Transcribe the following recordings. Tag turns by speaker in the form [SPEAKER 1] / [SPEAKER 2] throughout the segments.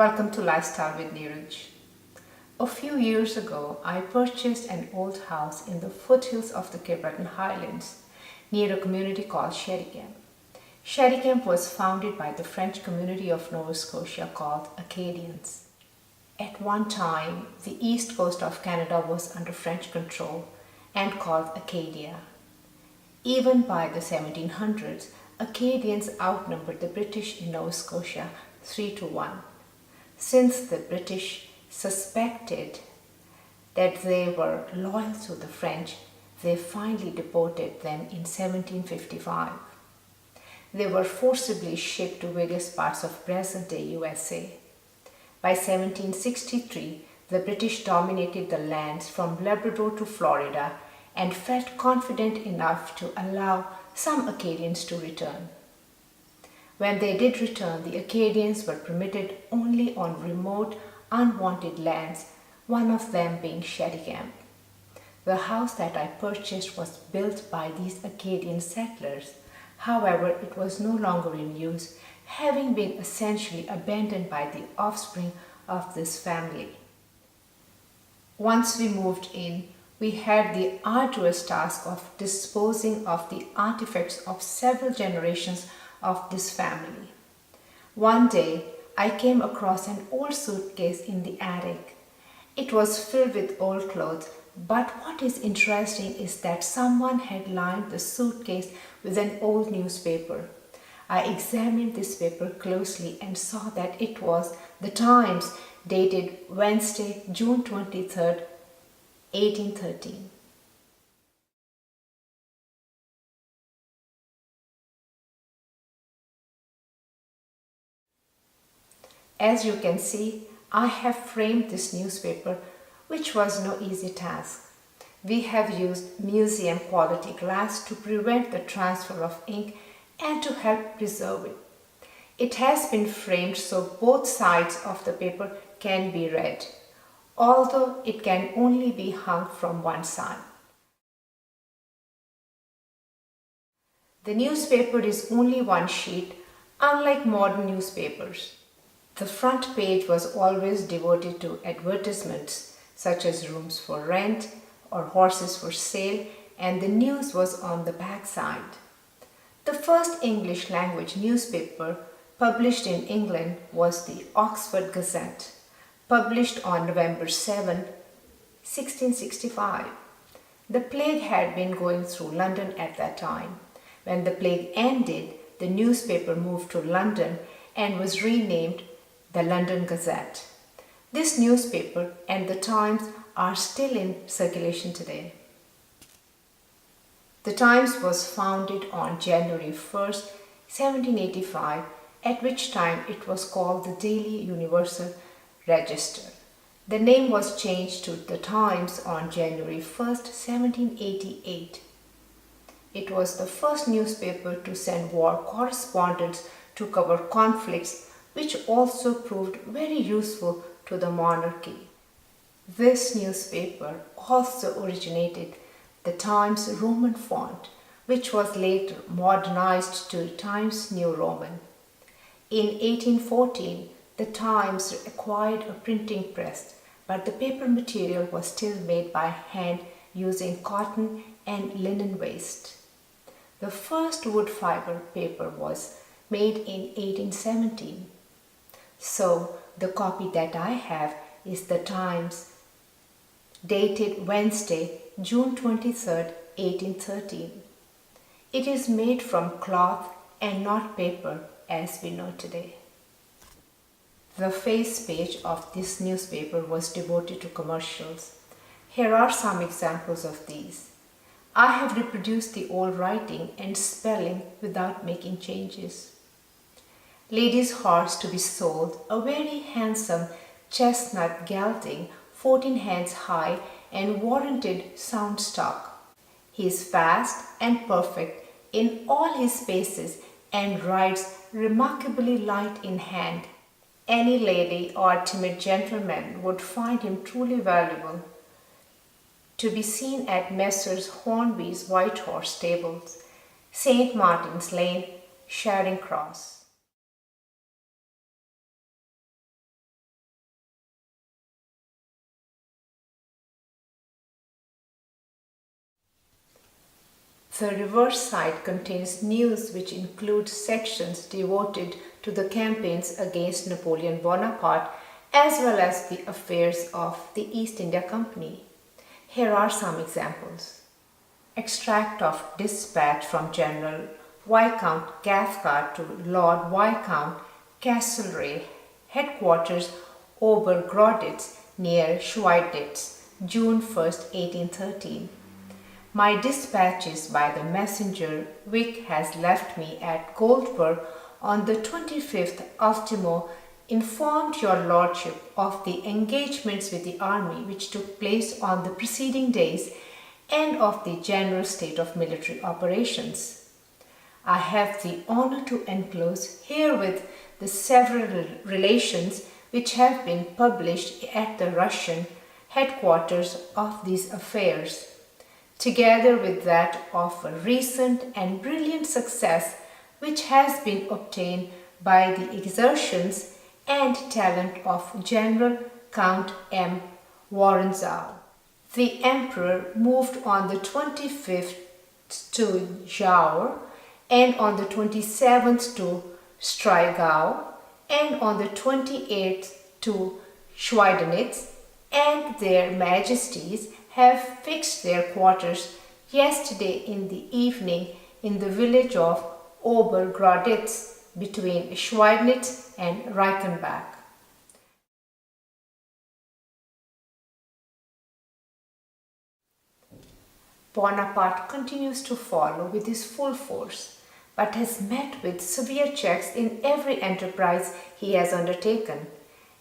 [SPEAKER 1] Welcome to Lifestyle with Neeraj. A few years ago, I purchased an old house in the foothills of the Cape Breton Highlands near a community called Sherrycamp. Sherrycamp was founded by the French community of Nova Scotia called Acadians. At one time, the east coast of Canada was under French control and called Acadia. Even by the 1700s, Acadians outnumbered the British in Nova Scotia 3-1. Since the British suspected that they were loyal to the French, they finally deported them in 1755. They were forcibly shipped to various parts of present-day USA. By 1763, the British dominated the lands from Labrador to Florida and felt confident enough to allow some Acadians to return. When they did return, the Acadians were permitted only on remote, unwanted lands, one of them being Sherrycamp. The house that I purchased was built by these Acadian settlers. However, it was no longer in use, having been essentially abandoned by the offspring of this family. Once we moved in, we had the arduous task of disposing of the artifacts of several generations of this family. One day, I came across an old suitcase in the attic. It was filled with old clothes, but what is interesting is that someone had lined the suitcase with an old newspaper. I examined this paper closely and saw that it was The Times, dated Wednesday, June 23rd, 1813. As you can see, I have framed this newspaper, which was no easy task. We have used museum quality glass to prevent the transfer of ink and to help preserve it. It has been framed so both sides of the paper can be read, although it can only be hung from one side. The newspaper is only one sheet, unlike modern newspapers. The front page was always devoted to advertisements such as rooms for rent or horses for sale, and the news was on the back side. The first English language newspaper published in England was the Oxford Gazette, published on November 7, 1665. The plague had been going through London at that time. When the plague ended, the newspaper moved to London and was renamed the London Gazette. This newspaper and the Times are still in circulation today. The Times was founded on January 1st, 1785, at which time it was called the Daily Universal Register. The name was changed to the Times on January 1st, 1788. It was the first newspaper to send war correspondents to cover conflicts, which also proved very useful to the monarchy. This newspaper also originated the Times Roman font, which was later modernized to Times New Roman. In 1814, the Times acquired a printing press, but the paper material was still made by hand using cotton and linen waste. The first wood fiber paper was made in 1817. So, the copy that I have is the Times, dated Wednesday, June 23rd, 1813. It is made from cloth and not paper as we know today. The face page of this newspaper was devoted to commercials. Here are some examples of these. I have reproduced the old writing and spelling without making changes. Ladies' horse to be sold, a very handsome chestnut gelding, 14 hands high and warranted sound stock. He is fast and perfect in all his paces and rides remarkably light in hand. Any lady or timid gentleman would find him truly valuable. To be seen at Messrs. Hornby's White Horse Stables, St. Martin's Lane, Charing Cross. The reverse side contains news which includes sections devoted to the campaigns against Napoleon Bonaparte as well as the affairs of the East India Company. Here are some examples. Extract of dispatch from General Viscount Cathcart to Lord Viscount Castlereagh, headquarters Obergroditz near Schweidnitz, June 1, 1813. My dispatches by the messenger Vic has left me at Goldburg on the 25th ultimo informed your lordship of the engagements with the army which took place on the preceding days and of the general state of military operations. I have the honor to enclose herewith the several relations which have been published at the Russian headquarters of these affairs, together with that of a recent and brilliant success which has been obtained by the exertions and talent of General Count M. Woronzow. The Emperor moved on the 25th to Jaur and on the 27th to Striegau and on the 28th to Schweidnitz, and their majesties have fixed their quarters yesterday in the evening in the village of Obergroditz between Schweidnitz and Reichenbach. Bonaparte continues to follow with his full force, but has met with severe checks in every enterprise he has undertaken,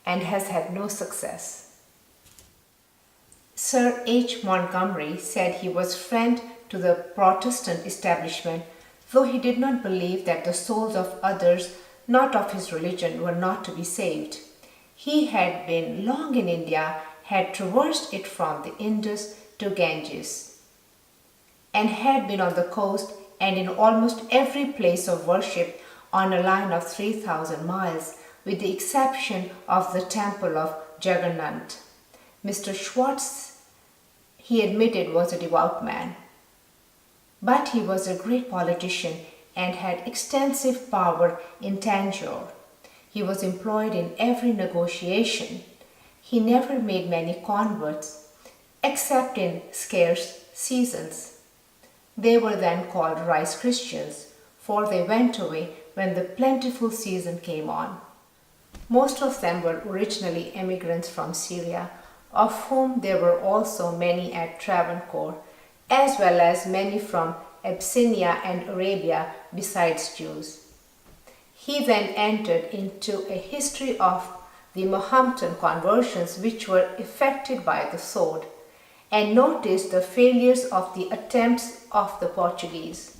[SPEAKER 1] and has had no success. Sir H. Montgomery said he was friend to the Protestant establishment, though he did not believe that the souls of others not of his religion were not to be saved. He had been long in India, had traversed it from the Indus to Ganges, and had been on the coast and in almost every place of worship on a line of 3,000 miles, with the exception of the temple of Jagannath. Mr. Schwartz, he admitted, was a devout man, but he was a great politician and had extensive power in Tanjore. He was employed in every negotiation. He never made many converts, except in scarce seasons. They were then called Rice Christians, for they went away when the plentiful season came on. Most of them were originally emigrants from Syria, of whom there were also many at Travancore, as well as many from Abyssinia and Arabia, besides Jews. He then entered into a history of the Mohammedan conversions which were effected by the sword, and noticed the failures of the attempts of the Portuguese.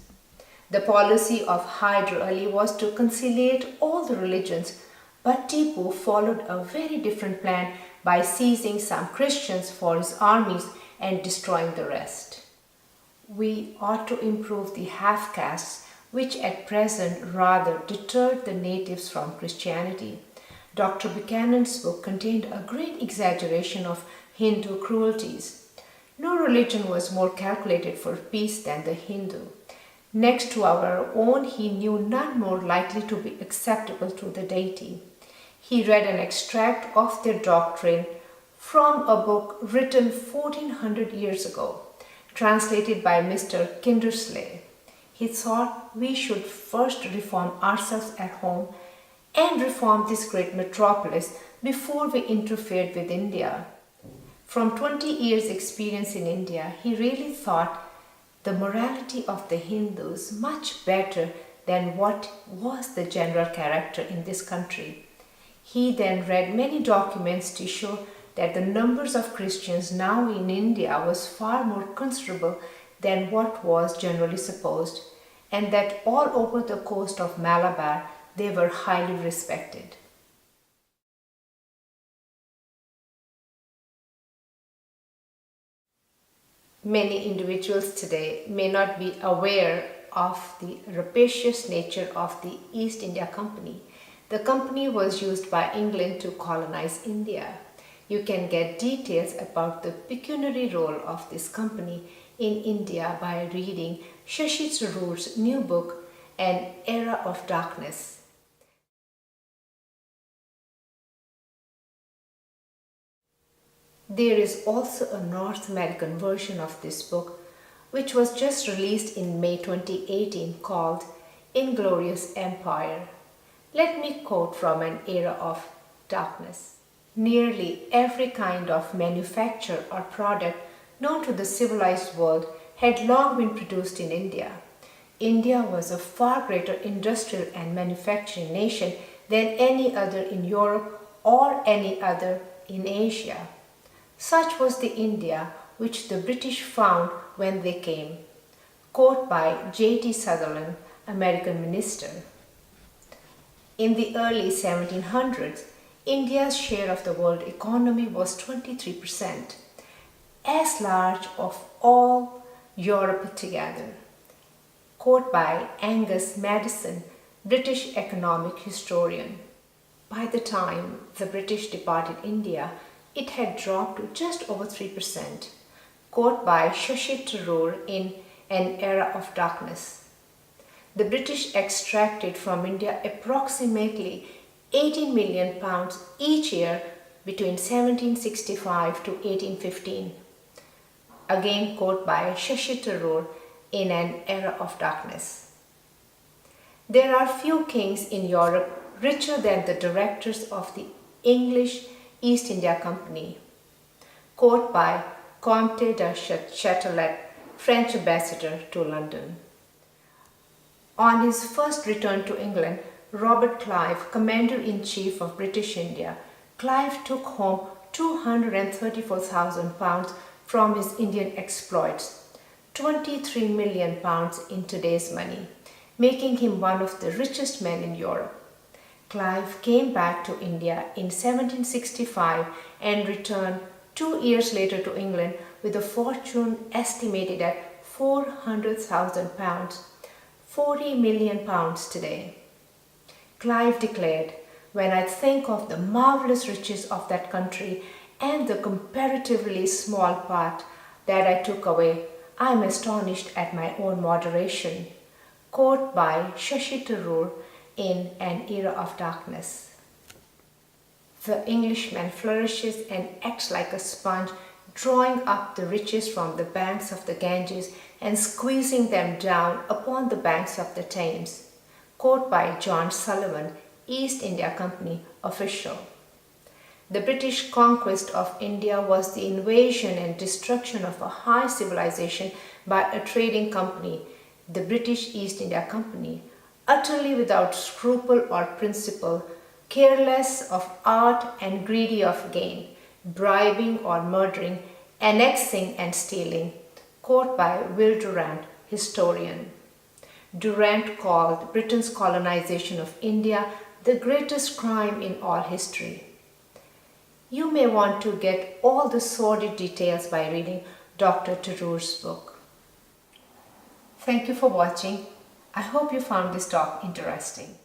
[SPEAKER 1] The policy of Hyder Ali was to conciliate all the religions, but Tipu followed a very different plan by seizing some Christians for his armies and destroying the rest. We ought to improve the half-castes, which at present rather deterred the natives from Christianity. Dr. Buchanan's book contained a great exaggeration of Hindu cruelties. No religion was more calculated for peace than the Hindu. Next to our own, he knew none more likely to be acceptable to the deity. He read an extract of their doctrine from a book written 1400 years ago, translated by Mr. Kindersley. He thought we should first reform ourselves at home and reform this great metropolis before we interfered with India. From 20 years' experience in India, he really thought the morality of the Hindus much better than what was the general character in this country. He then read many documents to show that the numbers of Christians now in India was far more considerable than what was generally supposed, and that all over the coast of Malabar they were highly respected. Many individuals today may not be aware of the rapacious nature of the East India Company. The company was used by England to colonize India. You can get details about the pecuniary role of this company in India by reading Shashi Tharoor's new book, An Era of Darkness. There is also a North American version of this book, which was just released in May 2018, called Inglorious Empire. Let me quote from An Era of Darkness. Nearly every kind of manufacture or product known to the civilized world had long been produced in India. India was a far greater industrial and manufacturing nation than any other in Europe or any other in Asia. Such was the India which the British found when they came. Quote by J.T. Sutherland, American minister. In the early 1700s, India's share of the world economy was 23%, as large of all Europe put together. Quote by Angus Maddison, British economic historian. By the time the British departed India, it had dropped to just over 3%. Quote by Shashi Tharoor in An Era of Darkness. The British extracted from India approximately 18 million pounds each year between 1765 to 1815. Again quote by Shashi Tharoor in An Era of Darkness. There are few kings in Europe richer than the directors of the English East India Company. Quote by Comte de Châtelet, French ambassador to London. On his first return to England, Robert Clive, Commander-in-Chief of British India, Clive took home £234,000 from his Indian exploits, 23 million pounds in today's money, making him one of the richest men in Europe. Clive came back to India in 1765 and returned 2 years later to England with a fortune estimated at £400,000, 40 million pounds today. Clive declared, "When I think of the marvelous riches of that country and the comparatively small part that I took away, I am astonished at my own moderation." Quote by Shashi Tharoor in An Era of Darkness. The Englishman flourishes and acts like a sponge, drawing up the riches from the banks of the Ganges and squeezing them down upon the banks of the Thames. Quote by John Sullivan, East India Company official. The British conquest of India was the invasion and destruction of a high civilization by a trading company, the British East India Company, utterly without scruple or principle, careless of art and greedy of gain, bribing or murdering, annexing and stealing. Quote by Will Durant, historian. Durant called Britain's colonization of India the greatest crime in all history. You may want to get all the sordid details by reading Dr. Tharoor's book. Thank you for watching. I hope you found this talk interesting.